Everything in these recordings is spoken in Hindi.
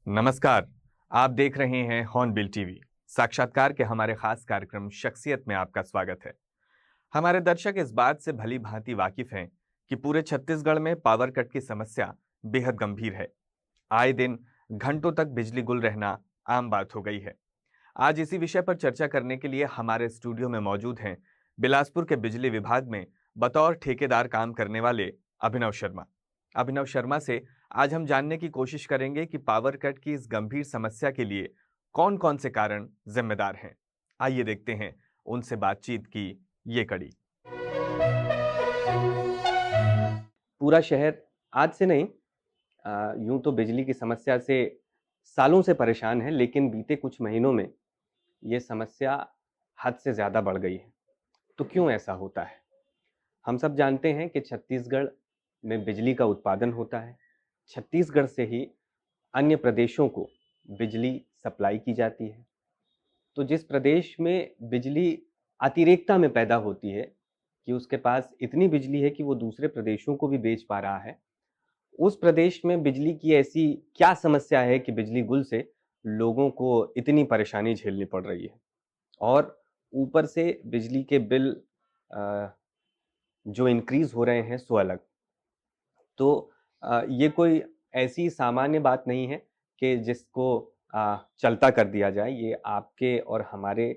नमस्कार। आप देख रहे हैं हॉर्नबिल टीवी। साक्षात्कार के हमारे खास कार्यक्रम शख्सियत में आपका स्वागत है। हमारे दर्शक इस बात से भली भांति वाकिफ हैं कि पूरे छत्तीसगढ़ में पावर कट की समस्या बेहद गंभीर है। आए दिन घंटों तक बिजली गुल रहना आम बात हो गई है। आज इसी विषय पर चर्चा करने के लिए हमारे स्टूडियो में मौजूद हैं बिलासपुर के बिजली विभाग में बतौर ठेकेदार काम करने वाले अभिनव शर्मा। अभिनव शर्मा से आज हम जानने की कोशिश करेंगे कि पावर कट की इस गंभीर समस्या के लिए कौन कौन से कारण जिम्मेदार हैं। आइए देखते हैं उनसे बातचीत की ये कड़ी। पूरा शहर आज से नहीं, यूं तो बिजली की समस्या से सालों से परेशान है, लेकिन बीते कुछ महीनों में ये समस्या हद से ज़्यादा बढ़ गई है। तो क्यों ऐसा होता है? हम सब जानते हैं कि छत्तीसगढ़ में बिजली का उत्पादन होता है। छत्तीसगढ़ से ही अन्य प्रदेशों को बिजली सप्लाई की जाती है। तो जिस प्रदेश में बिजली अतिरेकता में पैदा होती है कि उसके पास इतनी बिजली है कि वो दूसरे प्रदेशों को भी बेच पा रहा है, उस प्रदेश में बिजली की ऐसी क्या समस्या है कि बिजली गुल से लोगों को इतनी परेशानी झेलनी पड़ रही है? और ऊपर से बिजली के बिल अ, जो इंक्रीज़ हो रहे हैं सो अलग। तो ये कोई ऐसी सामान्य बात नहीं है कि जिसको चलता कर दिया जाए। ये आपके और हमारे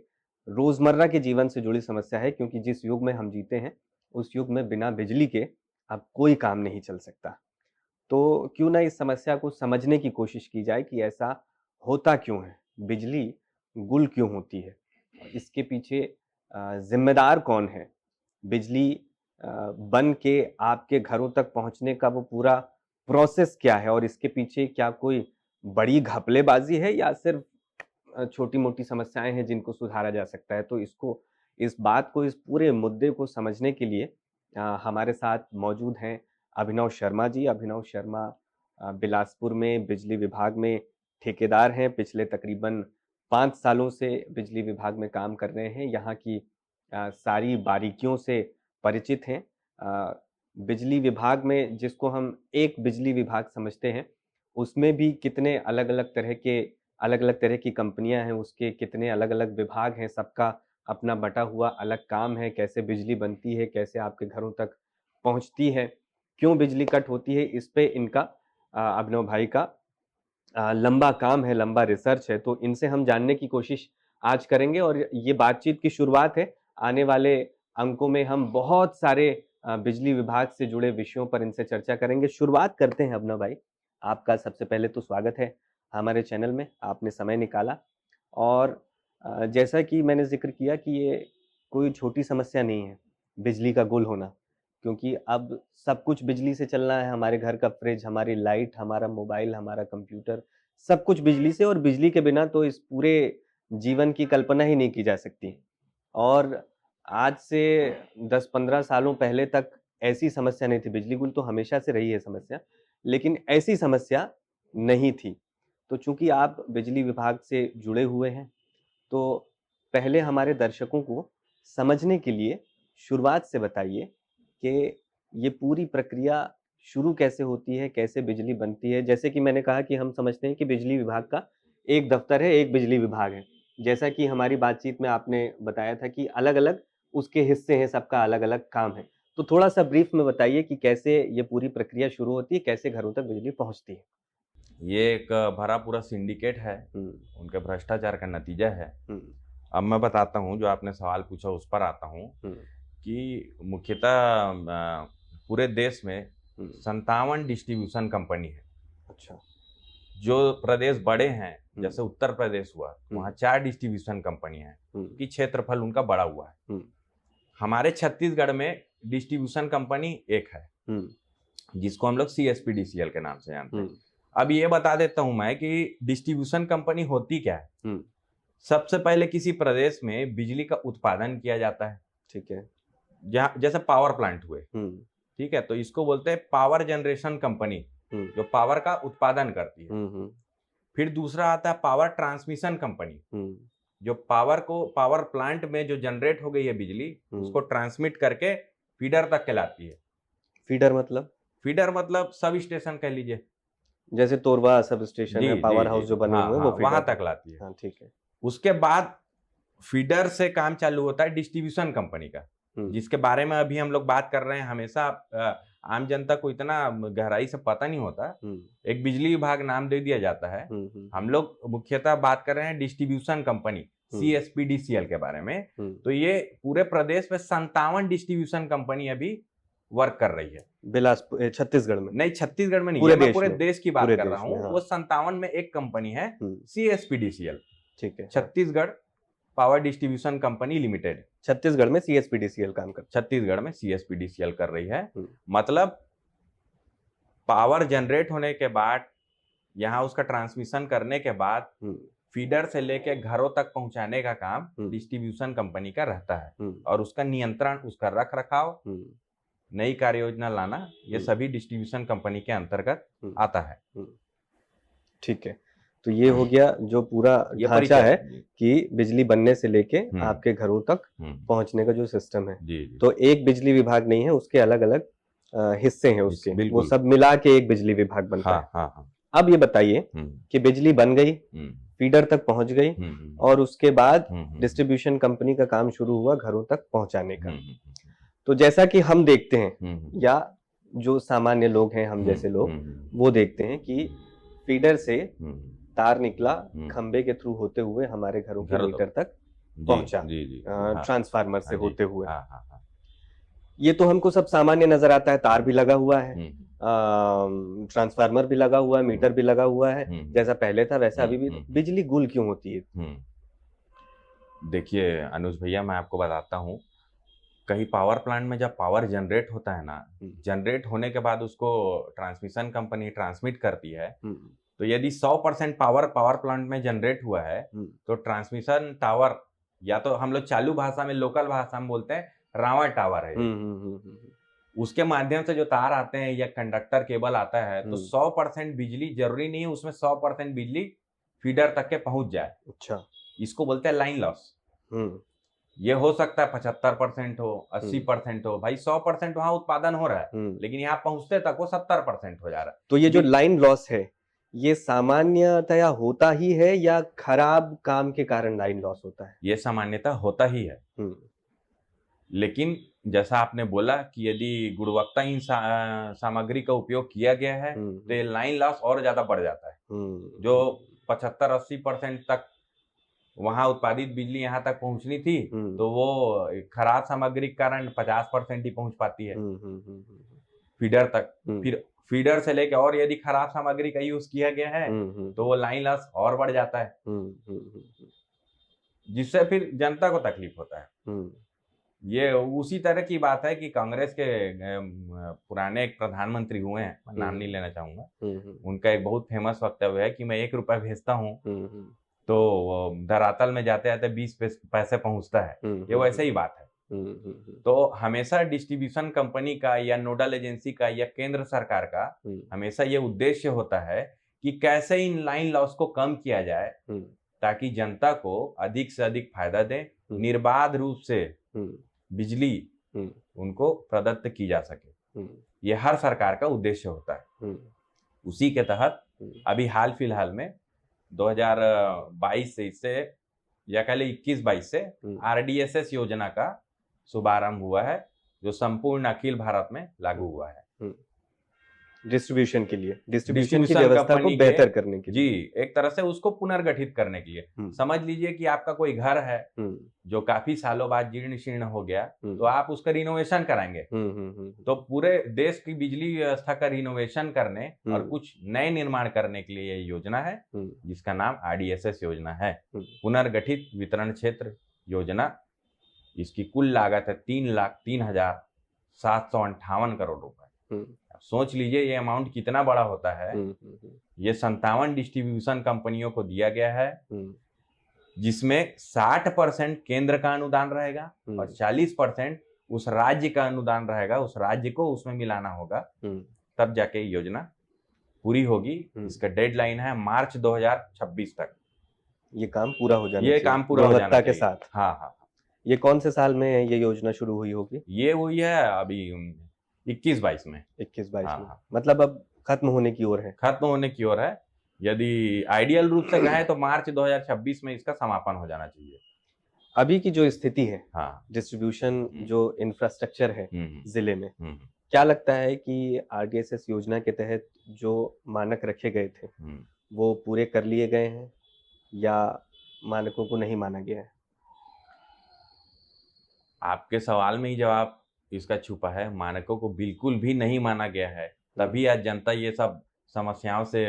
रोज़मर्रा के जीवन से जुड़ी समस्या है, क्योंकि जिस युग में हम जीते हैं, उस युग में बिना बिजली के अब कोई काम नहीं चल सकता। तो क्यों ना इस समस्या को समझने की कोशिश की जाए कि ऐसा होता क्यों है? बिजली गुल क्यों होती है? इसके पीछे ज़िम्मेदार कौन है? बिजली बन के आपके घरों तक पहुँचने का वो पूरा प्रोसेस क्या है और इसके पीछे क्या कोई बड़ी घपलेबाज़ी है या सिर्फ़ छोटी-मोटी समस्याएँ हैं जिनको सुधारा जा सकता है? तो इस बात को, इस पूरे मुद्दे को समझने के लिए हमारे साथ मौजूद हैं अभिनव शर्मा जी। अभिनव शर्मा बिलासपुर में बिजली विभाग में ठेकेदार हैं। पिछले तकरीबन 5 सालों से बिजली विभाग में काम कर रहे हैं। यहाँ की सारी बारीकियों से परिचित हैं। बिजली विभाग में जिसको हम एक बिजली विभाग समझते हैं, उसमें भी कितने अलग-अलग तरह की कंपनियाँ हैं, उसके कितने अलग-अलग विभाग हैं, सबका अपना बँटा हुआ अलग काम है, कैसे बिजली बनती है, कैसे आपके घरों तक पहुँचती है, क्यों बिजली कट होती है, इस पे इनका अभिनव भाई का लंबा काम है, लंबा रिसर्च है। तो इनसे हम जानने की कोशिश आज करेंगे और ये बातचीत की शुरुआत है। आने वाले अंकों में हम बहुत सारे बिजली विभाग से जुड़े विषयों पर इनसे चर्चा करेंगे। शुरुआत करते हैं अभिनव भाई। आपका सबसे पहले तो स्वागत है हमारे चैनल में, आपने समय निकाला और जैसा कि मैंने ज़िक्र किया कि ये कोई छोटी समस्या नहीं है, बिजली का गुल होना। क्योंकि अब सब कुछ बिजली से चलना है, हमारे घर का फ्रिज, हमारी लाइट, हमारा मोबाइल, हमारा कंप्यूटर, सब कुछ बिजली से और बिजली के बिना तो इस पूरे जीवन की कल्पना ही नहीं की जा सकती। और आज से 10-15 सालों पहले तक ऐसी समस्या नहीं थी, बिजली गुल तो हमेशा से रही है समस्या, लेकिन ऐसी समस्या नहीं थी। तो चूँकि आप बिजली विभाग से जुड़े हुए हैं, तो पहले हमारे दर्शकों को समझने के लिए शुरुआत से बताइए कि ये पूरी प्रक्रिया शुरू कैसे होती है, कैसे बिजली बनती है? जैसे कि मैंने कहा कि हम समझते हैं कि बिजली विभाग का एक दफ्तर है, एक बिजली विभाग है। जैसा कि हमारी बातचीत में आपने बताया था कि अलग-अलग उसके हिस्से हैं, सबका अलग-अलग काम है। तो थोड़ा-सा ब्रीफ में बताइए कि कैसे ये पूरी प्रक्रिया शुरू होती है, कैसे घरों तक बिजली पहुँचती है? ये एक भरा पूरा सिंडिकेट है, हुँ, उनके भ्रष्टाचार का नतीजा है। हुँ, अब मैं बताता हूँ, जो आपने सवाल पूछा उस पर आता हूँ हुँ, कि मुख्यतः पूरे देश में हुँ। 57 डिस्ट्रीब्यूशन कंपनी है। अच्छा। जो प्रदेश बड़े हैं, हुँ, जैसे उत्तर प्रदेश हुआ, हुँ, वहाँ 4 डिस्ट्रीब्यूशन कंपनी हैं, हुँ, कि क्षेत्रफल उनका बड़ा हुआ है। हुँ, हमारे छत्तीसगढ़ में डिस्ट्रीब्यूशन कंपनी एक है, हुँ, जिसको हम लोग सीएसपीडीसीएल के नाम से जानते हुँ, हैं। अब ये बता देता हूँ मैं कि डिस्ट्रीब्यूशन कंपनी होती क्या है। हुँ, सबसे पहले किसी प्रदेश में बिजली का उत्पादन किया जाता है, ठीक है। जहाँ जैसे पावर प्लांट हुए, हुँ, ठीक है, तो इसको बोलते हैं पावर जनरेशन कंपनी, हुँ, जो पावर का उत्पादन करती है। हुँ, हुँ, फिर दूसरा आता है पावर ट्रांसमिशन कंपनी, हुँ, जो पावर प्लांट में जो जनरेट हो गई है बिजली, हुँ। उसको ट्रांसमिट करके फीडर तक के लाती है। फीडर मतलब? फीडर मतलब सब स्टेशन कह लीजिए। जैसे तोरवा सब स्टेशन जी है, जी पावर जी हाउस जो बने हाँ हुए हैं हाँ वो वहां फीडर तक लाती है। हाँ ठीक है। उसके बाद फीडर से काम चालू होता है डिस्ट्रीब्यूशन कंपनी का, जिसके बारे में अभी हम लोग बात कर रहे हैं। हमेशा आम जनता को इतना गहराई से पता नहीं होता। एक बिजली विभाग नाम दे दिया जाता है। हम लोग मुख्यतः बात कर रहे हैं डिस्ट्रीब्यूशन कंपनी CSPDCL के बारे में। तो ये पूरे प्रदेश में 57 डिस्ट्रीब्यूशन कंपनी अभी वर्क कर रही है। बिलासपुर छत्तीसगढ़ में नहीं, छत्तीसगढ़ में नहीं पूरे है, मैं देश पूरे में देश की बात पूरे कर देश रहा में हूँ। हाँ वो 57 में एक कंपनी है CSPDCL, ठीक है। Chhattisgarh power distribution company limited. Chhattisgarh में CSPDCL काम करता छत्तीसगढ़ में CSPDCL कर रही है। हम्म। मतलब पावर जनरेट होने के बाद, यहाँ उसका ट्रांसमिशन करने के बाद फीडर से लेके घरों तक पहुंचाने का काम डिस्ट्रीब्यूशन कंपनी का रहता है। और उसका नियंत्रण, उसका रख रखाव, नई कार्य योजना लाना, ये सभी डिस्ट्रीब्यूशन कंपनी के अंतर्गत आता है। ठीक है। तो ये हो गया जो पूरा ये ढांचा परिचय है जी। कि बिजली बनने से लेके आपके घरों तक पहुंचने का जो सिस्टम है। जी जी। तो एक बिजली विभाग नहीं है, उसके अलग अलग हिस्से हैं उसके, वो बिल्कुल। सब मिला के एक बिजली विभाग बनता है। हाँ हाँ। अब ये बताइए कि बिजली बन गई, फीडर तक पहुंच गई, और उसके बाद डिस्ट्रीब्यूशन कंपनी का काम शुरू हुआ घरों तक पहुंचाने का। तो जैसा कि हम देखते हैं, या जो सामान्य लोग हैं, हम जैसे लोग, वो देखते हैं कि फीडर से तार निकला, खंबे के थ्रू होते हुए हमारे घरों के मीटर तक पहुंचा, ट्रांसफार्मर से होते हुए। ये तो हमको सब सामान्य नजर आता है, तार भी लगा हुआ है, ट्रांसफार्मर भी लगा हुआ है, मीटर भी लगा हुआ है, जैसा पहले था वैसा अभी भी। बिजली गुल क्यों होती है? देखिए अनुज भैया, मैं आपको बताता हूँ। कहीं पावर प्लांट में जब पावर जनरेट होता है ना, जनरेट होने के बाद उसको ट्रांसमिशन कंपनी ट्रांसमिट करती है। तो यदि 100% पावर प्लांट में जनरेट हुआ है, तो ट्रांसमिशन टावर, या तो हम लोग चालू भाषा में, लोकल भाषा में बोलते हैं, रावण टावर है। उसके माध्यम से जो तार आते हैं या कंडक्टर केबल आता है, तो 100% बिजली, जरूरी नहीं है उसमें 100% बिजली फीडर तक के पहुंच जाए। अच्छा, इसको बोलते हैं लाइन लॉस। ये हो सकता है 75% हो, 80% हो, भाई 100% वहां उत्पादन हो रहा है, लेकिन यहाँ पहुंचते तक वो 70% हो जा रहा है। तो ये जो लाइन लॉस है, ये सामान्यतया होता ही है या खराब काम के कारण लाइन लॉस होता है? ये सामान्यतः होता ही है। लेकिन जैसा आपने बोला कि यदि गुणवत्ताहीन सामग्री का उपयोग किया गया है, तो ये लाइन लॉस और ज्यादा बढ़ जाता है। जो 75-80% तक वहां उत्पादित बिजली यहाँ तक पहुंचनी थी, तो वो खराब सामग्री के कारण 50% ही पहुंच पाती है फीडर तक। फिर फीडर से लेके, और यदि खराब सामग्री का यूज किया गया है, तो वो लाइन लॉस और बढ़ जाता है, जिससे फिर जनता को तकलीफ होता है। ये उसी तरह की बात है कि कांग्रेस के पुराने एक प्रधानमंत्री हुए हैं, मैं नाम नहीं लेना चाहूंगा, उनका एक बहुत फेमस वक्तव्य है कि मैं 1 रुपया भेजता हूँ, तो धरातल में जाते जाते 20 पैसे पहुंचता है। ये वैसे ही बात है। तो हमेशा डिस्ट्रीब्यूशन कंपनी का, या नोडल एजेंसी का, या केंद्र सरकार का हमेशा ये उद्देश्य होता है कि कैसे इन लाइन लॉस को कम किया जाए, ताकि जनता को अधिक से अधिक फायदा दे, निर्बाध रूप से बिजली उनको प्रदत्त की जा सके। ये हर सरकार का उद्देश्य होता है। उसी के तहत अभी हाल फिलहाल में 2022 से, या कह ले 21-22 से RDSS योजना का शुभारंभ हुआ है, जो संपूर्ण अखिल भारत में लागू हुआ है। डिस्ट्रीब्यूशन के लिए, डिस्ट्रीब्यूशन की व्यवस्था को बेहतर करने के लिए। जी, एक तरह से उसको पुनर्गठित करने के लिए। समझ लीजिए कि आपका कोई घर है जो काफी सालों बाद जीर्ण शीर्ण हो गया, तो आप उसका रिनोवेशन कराएंगे। तो पूरे देश की बिजली व्यवस्था का रिनोवेशन करने और कुछ नए निर्माण करने के लिए ये योजना है, जिसका नाम RDSS योजना है, पुनर्गठित वितरण क्षेत्र योजना। इसकी कुल लागत है 3,03,758 करोड़ रुपए। सोच लीजिए ये अमाउंट कितना बड़ा होता है। ये 57 डिस्ट्रीब्यूशन कंपनियों को दिया गया है, जिसमें 60% केंद्र का अनुदान रहेगा और 40% उस राज्य का अनुदान रहेगा। उस राज्य को उसमें मिलाना होगा, तब जाके योजना पूरी होगी। इसका डेडलाइन है मार्च 2026 तक। ये काम पूरा हो जाना ये काम पूरा हो जाना के साथ। हाँ। ये कौन से साल में ये योजना शुरू हुई होगी? ये हुई है अभी 21-22 में। 21-22 में। मतलब अब खत्म होने की ओर है। खत्म होने की ओर है। यदि आइडियल रूप से कहें तो मार्च 2026 में इसका समापन हो जाना चाहिए। अभी की जो स्थिति है, हाँ। डिस्ट्रीब्यूशन जो इंफ्रास्ट्रक्चर है जिले में, हम्म। क्या लगता है कि आरडीएसएस योजना के तहत जो मानक रखे गए थे वो पूरे कर लिए गए हैं या मानकों को नहीं माना गया है? आपके सवाल में ही जवाब इसका छुपा है। मानकों को बिल्कुल भी नहीं माना गया है, तभी आज जनता ये सब समस्याओं से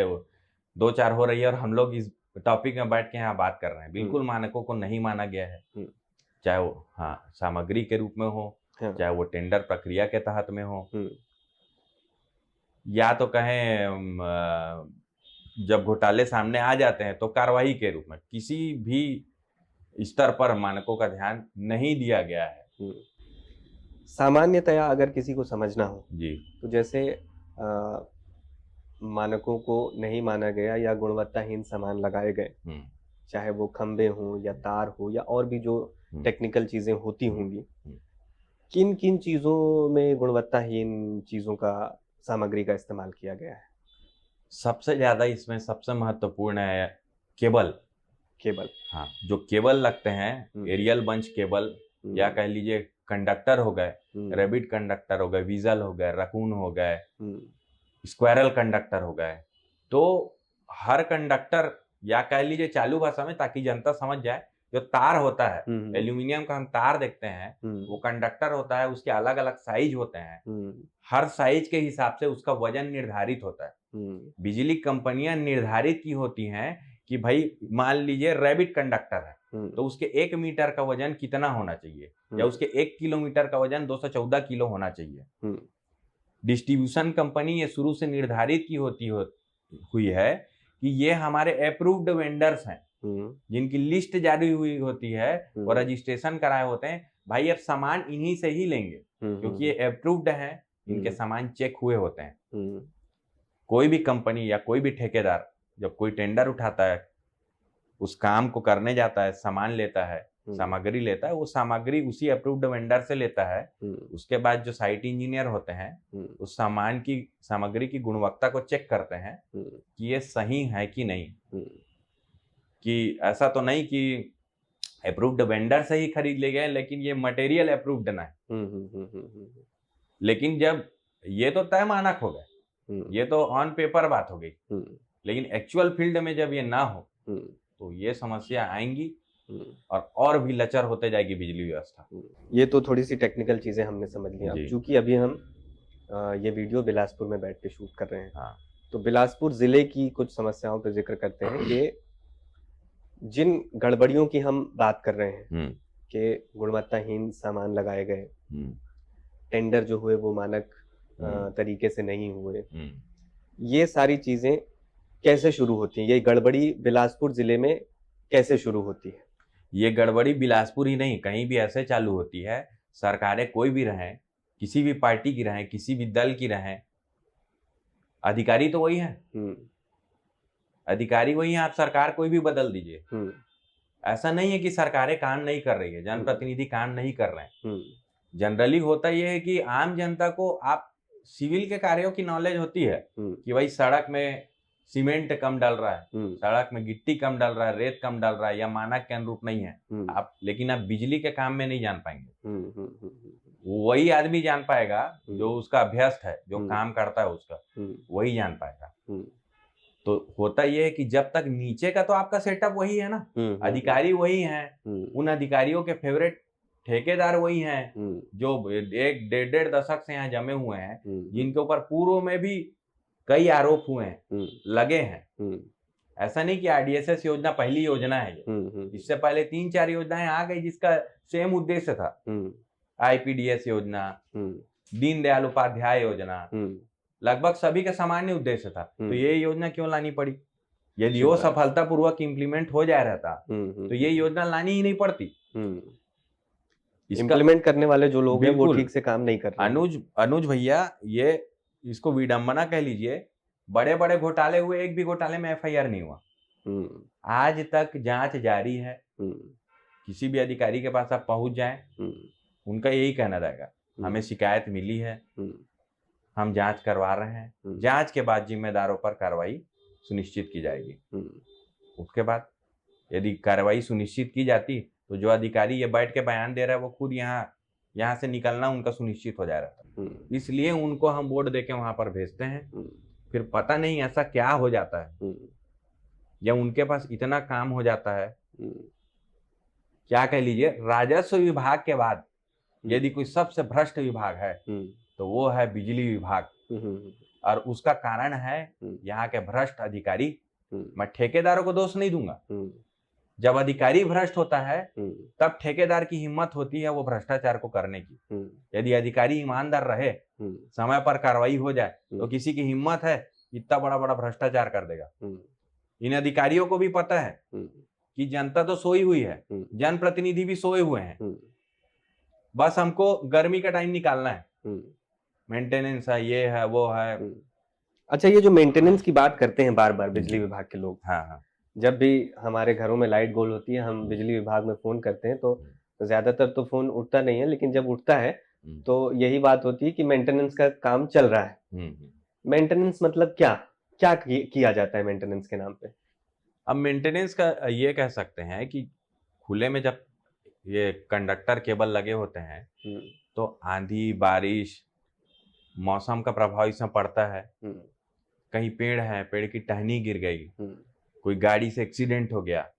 दो चार हो रही है और हम लोग इस टॉपिक में बैठ के यहाँ बात कर रहे हैं। बिल्कुल मानकों को नहीं माना गया है, चाहे वो सामग्री के रूप में हो, चाहे वो टेंडर प्रक्रिया के तहत में हो, या तो कहें जब घोटाले सामने आ जाते हैं तो कार्रवाई के रूप में। किसी भी स्तर पर मानकों का ध्यान नहीं दिया गया है। सामान्यतया अगर किसी को समझना हो जी, तो जैसे मानकों को नहीं माना गया या गुणवत्ताहीन सामान लगाए गए, चाहे वो खंबे हों या तार हो या और भी जो टेक्निकल चीजें होती होंगी, किन किन चीजों में गुणवत्ताहीन चीजों का सामग्री का इस्तेमाल किया गया है? सबसे ज्यादा इसमें सबसे महत्वपूर्ण है केबल। हाँ, जो केबल लगते हैं, एरियल बंच केबल या कह लीजिए कंडक्टर हो गए, रैबिट कंडक्टर हो गए, वीजल हो गए, रकून हो गए, स्क्वायरल कंडक्टर हो गए। तो हर कंडक्टर या कह लीजिए चालू भाषा में, ताकि जनता समझ जाए, जो तार होता है, एल्यूमिनियम का हम तार देखते हैं, वो कंडक्टर होता है, उसके अलग अलग साइज होते हैं। हर साइज के हिसाब से उसका वजन निर्धारित होता है। बिजली कंपनियां निर्धारित की होती हैं कि भाई मान लीजिए रैबिट कंडक्टर है तो उसके 1 मीटर का वजन कितना होना चाहिए, या उसके 1 किलोमीटर का वजन 214 किलो होना चाहिए। डिस्ट्रीब्यूशन कंपनी ये शुरू से निर्धारित की हुई है कि ये हमारे अप्रूव्ड वेंडर्स हैं, जिनकी लिस्ट जारी हुई होती है और रजिस्ट्रेशन कराए होते हैं। भाई अब सामान इन्हीं से ही लेंगे क्योंकि ये अप्रूव्ड हैं, इनके सामान चेक हुए होते हैं। कोई भी कंपनी या कोई भी ठेकेदार जब कोई टेंडर उठाता है, उस काम को करने जाता है, सामान लेता है, सामग्री लेता है, वो सामग्री उसी अप्रूव्ड वेंडर से लेता है। उसके बाद जो साइट इंजीनियर होते हैं उस सामान की सामग्री की गुणवत्ता को चेक करते हैं कि ये सही है कि नहीं। कि ऐसा तो नहीं कि अप्रूव्ड वेंडर से ही खरीद ले गए लेकिन ये मटेरियल अप्रूव्ड ना है। लेकिन जब ये तो तय मानक हो गए, ये तो ऑन पेपर बात हो गई, लेकिन एक्चुअल फील्ड में जब ये ना हो तो ये समस्या आएंगी और भी लचर होते जाएगी बिजली व्यवस्था। ये तो थोड़ी सी टेक्निकल चीजें हमने समझ लिया। क्योंकि अभी हम ये वीडियो बिलासपुर में बैठ के शूट कर रहे हैं, तो बिलासपुर जिले की कुछ समस्याओं पर जिक्र करते हैं कि जिन गड़बड़ियों की हम बात कर रहे हैं कि गुणवत्ताहीन सामान लगाए गए, टेंडर जो हुए वो मानक तरीके से नहीं हुए, ये सारी चीजें कैसे शुरू होती हैं? ये गड़बड़ी बिलासपुर जिले में कैसे शुरू होती है? ये गड़बड़ी बिलासपुर ही नहीं, कहीं भी ऐसे चालू होती है। सरकारें कोई भी रहें, किसी भी पार्टी की रहें, किसी भी दल की रहें, अधिकारी तो वही है। अधिकारी वही है, आप सरकार कोई भी बदल दीजिए। ऐसा नहीं है कि सरकारें काम नहीं कर रही है, जनप्रतिनिधि काम नहीं कर रहे हैं। जनरली होता यह है कि आम जनता को आप सिविल के कार्यों की नॉलेज होती है कि भाई सड़क में सीमेंट कम डाल रहा है, सड़क में गिट्टी कम डाल रहा है, रेत कम डाल रहा है, या मानक के अनुरूप नहीं है आप, लेकिन आप बिजली के काम में नहीं जान पाएंगे। वही आदमी जान पाएगा जो उसका अभ्यस्त है, जो काम करता है उसका, वही जान पाएगा। तो होता यह है कि जब तक नीचे का तो आपका सेटअप वही है ना, अधिकारी वही हैं, उन अधिकारियों के फेवरेट ठेकेदार वही हैं जो 1-1.5 दशक से यहाँ जमे हुए हैं, जिनके ऊपर पूर्व में भी कई आरोप हुए हैं, लगे हैं। ऐसा नहीं कि आरडीएसएस योजना पहली योजना है, इससे पहले 3-4 योजनाएं आ गई जिसका सेम उद्देश्य था। आईपीडीएस योजना, दीनदयाल उपाध्याय योजना, लगभग सभी का सामान्य उद्देश्य था। तो ये योजना क्यों लानी पड़ी? यदि वो सफलतापूर्वक इम्प्लीमेंट हो जा रहा था तो ये योजना लानी ही नहीं पड़ती। इम्प्लीमेंट करने वाले जो लोग हैं वो ठीक से काम नहीं कर रहे। अनुज भैया, ये इसको विडंबना कह लीजिए, बड़े बड़े घोटाले हुए, एक भी घोटाले में एफआईआर नहीं हुआ। आज तक जांच जारी है। किसी भी अधिकारी के पास आप पहुंच जाएं, उनका यही कहना रहेगा, हमें शिकायत मिली है, हम जांच करवा रहे हैं, जांच के बाद जिम्मेदारों पर कार्रवाई सुनिश्चित की जाएगी। उसके बाद यदि कार्रवाई सुनिश्चित की जाती तो जो अधिकारी ये बैठ के बयान दे रहा है वो खुद यहाँ से निकलना उनका सुनिश्चित हो जा रहा था। इसलिए उनको हम बोर्ड देके वहां पर भेजते हैं। फिर पता नहीं ऐसा क्या हो जाता है या उनके पास इतना काम हो जाता है, क्या कह लीजिए, राजस्व विभाग के बाद यदि कोई सबसे भ्रष्ट विभाग है तो वो है बिजली विभाग। और उसका कारण है यहाँ के भ्रष्ट अधिकारी। मैं ठेकेदारों को दोष नहीं दूंगा, जब अधिकारी भ्रष्ट होता है तब ठेकेदार की हिम्मत होती है वो भ्रष्टाचार को करने की। यदि अधिकारी ईमानदार रहे, समय पर कार्रवाई हो जाए तो किसी की हिम्मत है इतना बड़ा बड़ा भ्रष्टाचार कर देगा। इन अधिकारियों को भी पता है कि जनता तो सोई हुई है, जनप्रतिनिधि भी सोए हुए हैं, बस हमको गर्मी का टाइम निकालना है, मेंटेनेंस है, ये है, वो है। अच्छा, ये जो मेंटेनेंस की बात करते हैं बार बार बिजली विभाग के लोग, हाँ, जब भी हमारे घरों में लाइट गोल होती है हम बिजली विभाग में फोन करते हैं तो ज्यादातर तो फोन उठता नहीं है, लेकिन जब उठता है तो यही बात होती है कि मेंटेनेंस का काम चल रहा है। मेंटेनेंस मतलब क्या क्या किया जाता है मेंटेनेंस के नाम पे? अब मेंटेनेंस का ये कह सकते हैं कि खुले में जब ये कंडक्टर केबल लगे होते हैं तो आंधी बारिश मौसम का प्रभाव इसमें पड़ता है। कहीं पेड़ है, पेड़ की टहनी गिर गई, कोई गाड़ी से एक्सीडेंट हो गया।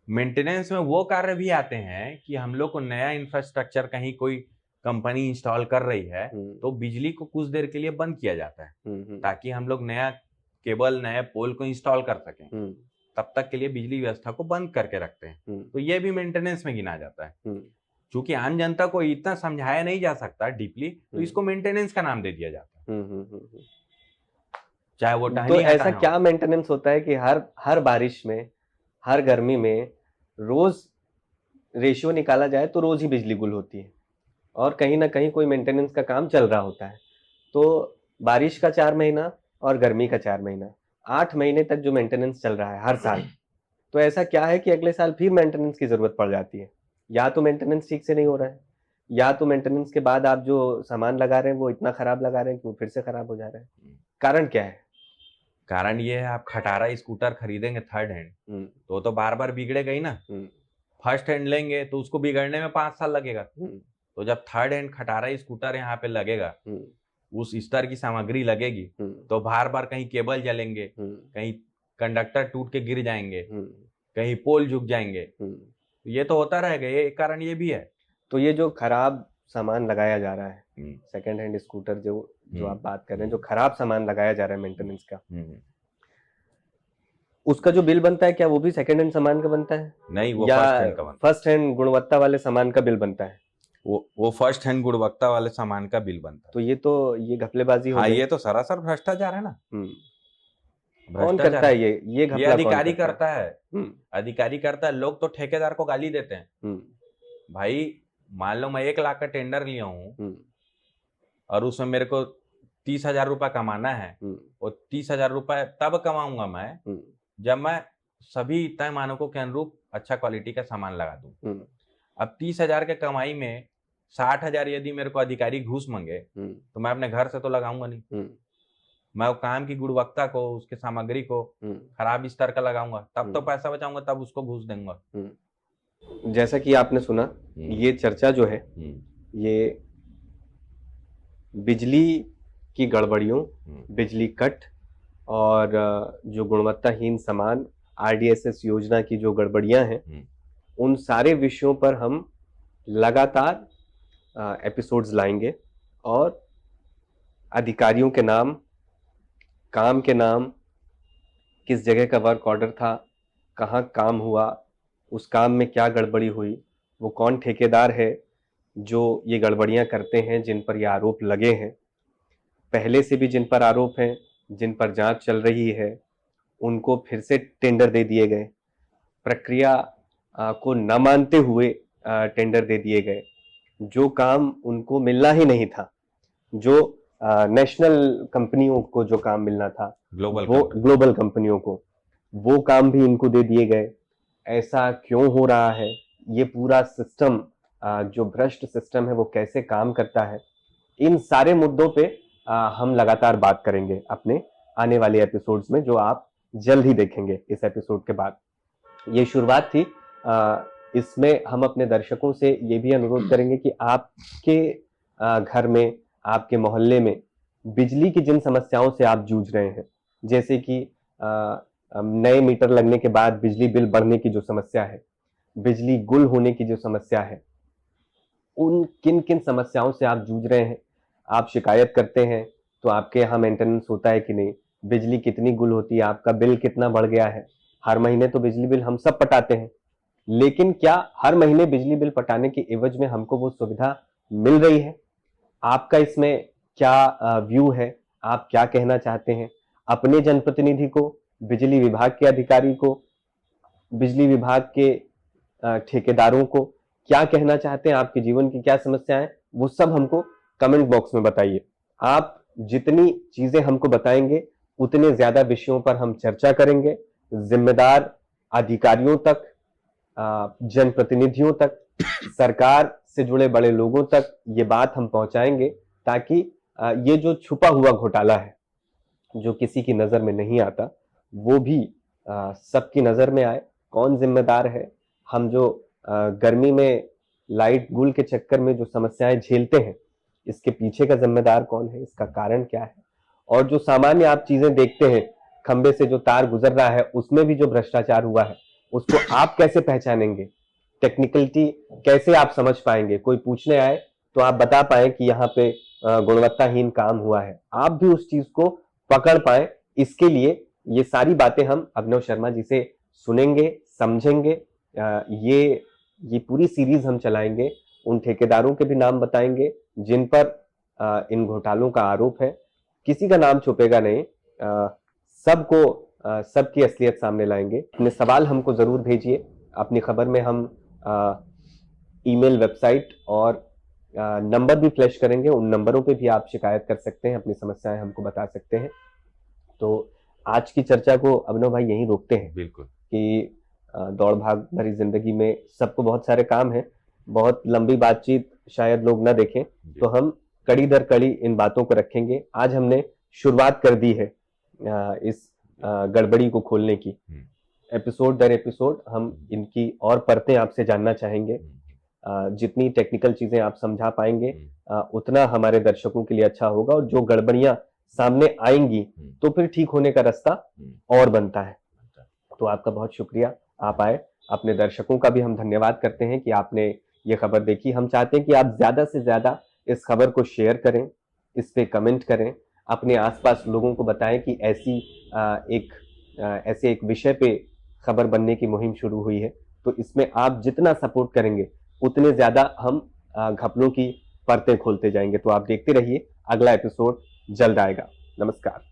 मेंटेनेंस में वो कार्य भी आते हैं कि हम लोग को नया इंफ्रास्ट्रक्चर कहीं कोई कंपनी इंस्टॉल कर रही है तो बिजली को कुछ देर के लिए बंद किया जाता है ताकि हम लोग नया केबल, नए पोल को इंस्टॉल कर सकें। तब तक के लिए बिजली व्यवस्था को बंद करके रखते हैं, तो ये भी मेंटेनेंस में गिना जाता है। क्योंकि आम जनता को इतना समझाया नहीं जा सकता डीपली, तो इसको मेंटेनेंस का नाम दे दिया जाता है। चाहे वो तो ऐसा क्या मेंटेनेंस होता है कि हर बारिश में, हर गर्मी में रोज रेशियो निकाला जाए तो रोज ही बिजली गुल होती है और कहीं ना कहीं कोई मेंटेनेंस का काम चल रहा होता है। तो बारिश का 4 महीना और गर्मी का 4 महीना, 8 महीने तक जो मेंटेनेंस चल रहा है हर साल, तो ऐसा क्या है कि अगले साल फिर मेंटेनेंस की जरूरत पड़ जाती है? या तो मेंटेनेंस ठीक से नहीं हो रहा है, या तो मेंटेनेंस के बाद आप जो सामान लगा रहे हैं वो इतना खराब लगा रहे हैं कि वो फिर से खराब हो जा रहा है। कारण क्या है? कारण ये है, आप खटारा स्कूटर खरीदेंगे थर्ड हैंड तो बार बार बिगड़ेगा ही ना। फर्स्ट हैंड लेंगे तो उसको बिगड़ने में 5 साल लगेगा। तो जब थर्ड हैंड खटारा स्कूटर यहाँ पे लगेगा, उस स्तर की सामग्री लगेगी तो बार बार कहीं केबल जलेंगे, कहीं कंडक्टर टूट के गिर जाएंगे, कहीं पोल झुक जाएंगे। ये तो होता रहेगा, ये कारण ये भी है। तो ये जो खराब सामान लगाया जा रहा है, सेकेंड हैंड स्कूटर जो आप बात कर रहे हैं, जो खराब सामान लगाया जा रहा है मेंटेनेंस का, उसका जो बिल बनता है क्या वो भी सेकेंड हैंड सामान का बनता है? नहीं, वो या फर्स्ट हैंड गुणवत्ता वाले सामान का बिल बनता है? वो फर्स्ट हैंड गुणवत्ता वाले सामान का बिल बनता है। तो ये घपलेबाजी हो गई। ये तो सरासर भ्रष्टाचार है ना। कौन करता है ये घपला? ये अधिकारी करता है। अधिकारी करता है। लोग तो ठेकेदार को गाली देते हैं। भाई मान लो मैं 1 लाख का टेंडर लिया हूँ और उसमें मेरे को 30,000 रुपये कमाना है, और 30,000 रुपये तब कमाऊंगा मैं जब मैं सभी तय मानकों के अनुरूप अच्छा क्वालिटी का सामान लगा दूं। अब 30,000 के कमाई में 60,000 यदि मेरे को अधिकारी घूस मांगे तो मैं अपने घर से तो लगाऊंगा नहीं। मैं काम की गुणवत्ता को, उसके सामग्री को खराब स्तर का लगाऊंगा, तब तो पैसा बचाऊंगा, तब उसको घूस दूंगा। जैसा कि आपने सुना, ये चर्चा जो है ये बिजली की गड़बड़ियों, बिजली कट और जो गुणवत्ताहीन सामान, RDSS योजना की जो गड़बड़ियां हैं, उन सारे विषयों पर हम लगातार एपिसोड्स लाएंगे और अधिकारियों के नाम, काम के नाम, किस जगह का वर्क ऑर्डर था, कहाँ काम हुआ, उस काम में क्या गड़बड़ी हुई, वो कौन ठेकेदार है जो ये गड़बड़ियां करते हैं, जिन पर ये आरोप लगे हैं, पहले से भी जिन पर आरोप हैं, जिन पर जांच चल रही है, उनको फिर से टेंडर दे दिए गए, प्रक्रिया को न मानते हुए टेंडर दे दिए गए, जो काम उनको मिलना ही नहीं था, जो नेशनल कंपनियों को जो काम मिलना था, ग्लोबल कंपनियों को, वो काम भी इनको दे दिए गए। ऐसा क्यों हो रहा है? ये पूरा सिस्टम, जो भ्रष्ट सिस्टम है, वो कैसे काम करता है? इन सारे मुद्दों पे हम लगातार बात करेंगे अपने आने वाले एपिसोड्स में, जो आप जल्द ही देखेंगे इस एपिसोड के बाद। ये शुरुआत थी। इसमें हम अपने दर्शकों से ये भी अनुरोध करेंगे कि आपके घर में, आपके मोहल्ले में बिजली की जिन समस्याओं से आप जूझ रहे हैं, जैसे कि नए मीटर लगने के बाद बिजली बिल बढ़ने की जो समस्या है, बिजली गुल होने की जो समस्या है, उन किन किन समस्याओं से आप जूझ रहे हैं, आप शिकायत करते हैं तो आपके यहाँ मेंटेनेंस होता है कि नहीं, बिजली कितनी गुल होती है, आपका बिल कितना बढ़ गया है। हर महीने तो बिजली बिल हम सब पटाते हैं, लेकिन क्या हर महीने बिजली बिल पटाने के एवज में हमको वो सुविधा मिल रही है? आपका इसमें क्या व्यू है? आप क्या कहना चाहते हैं? अपने जनप्रतिनिधि को, बिजली विभाग के अधिकारी को, बिजली विभाग के ठेकेदारों को क्या कहना चाहते हैं? आपके जीवन की क्या समस्याएं, वो सब हमको कमेंट बॉक्स में बताइए। आप जितनी चीजें हमको बताएंगे उतने ज्यादा विषयों पर हम चर्चा करेंगे। जिम्मेदार अधिकारियों तक, जनप्रतिनिधियों तक, सरकार से जुड़े बड़े लोगों तक ये बात हम पहुंचाएंगे, ताकि ये जो छुपा हुआ घोटाला है, जो किसी की नजर में नहीं आता, वो भी सबकी नजर में आए। कौन जिम्मेदार है? हम जो गर्मी में लाइट गुल के चक्कर में जो समस्याएं झेलते हैं, इसके पीछे का जिम्मेदार कौन है? इसका कारण क्या है? और जो सामान्य आप चीजें देखते हैं, खंबे से जो तार गुजर रहा है उसमें भी जो भ्रष्टाचार हुआ है, उसको आप कैसे पहचानेंगे? टेक्निकलिटी कैसे आप समझ पाएंगे? कोई पूछने आए तो आप बता पाए कि यहाँ पे गुणवत्ताहीन काम हुआ है, आप भी उस चीज को पकड़ पाए। इसके लिए ये सारी बातें हम अभिनव शर्मा जी से सुनेंगे, समझेंगे। ये पूरी सीरीज हम चलाएंगे। उन ठेकेदारों के भी नाम बताएंगे जिन पर इन घोटालों का आरोप है। किसी का नाम छुपेगा नहीं, सबको सबकी असलियत सामने लाएंगे। अपने सवाल हमको जरूर भेजिए। अपनी खबर में हम ईमेल, वेबसाइट और नंबर भी फ्लैश करेंगे। उन नंबरों पे भी आप शिकायत कर सकते हैं, अपनी समस्याएं हमको बता सकते हैं। तो आज की चर्चा को अभिनव भाई यहीं रोकते हैं। बिल्कुल। कि दौड़ भाग भरी जिंदगी में सबको बहुत सारे काम हैं, बहुत लंबी बातचीत शायद लोग ना देखें, तो हम कड़ी दर कड़ी इन बातों को रखेंगे। आज हमने शुरुआत कर दी है इस गड़बड़ी को खोलने की। एपिसोड दर एपिसोड हम इनकी और परतें आपसे जानना चाहेंगे। जितनी टेक्निकल चीजें आप समझा पाएंगे उतना हमारे दर्शकों के लिए अच्छा होगा, और जो गड़बड़ियां सामने आएंगी तो फिर ठीक होने का रास्ता और बनता है। तो आपका बहुत शुक्रिया, आप आए। अपने दर्शकों का भी हम धन्यवाद करते हैं कि आपने ये खबर देखी। हम चाहते हैं कि आप ज्यादा से ज्यादा इस खबर को शेयर करें, इस पे कमेंट करें, अपने आसपास लोगों को बताएं कि ऐसे एक विषय पे खबर बनने की मुहिम शुरू हुई है। तो इसमें आप जितना सपोर्ट करेंगे उतने ज्यादा हम घपलों की परतें खोलते जाएंगे। तो आप देखते रहिए, अगला एपिसोड जल्द आएगा। नमस्कार।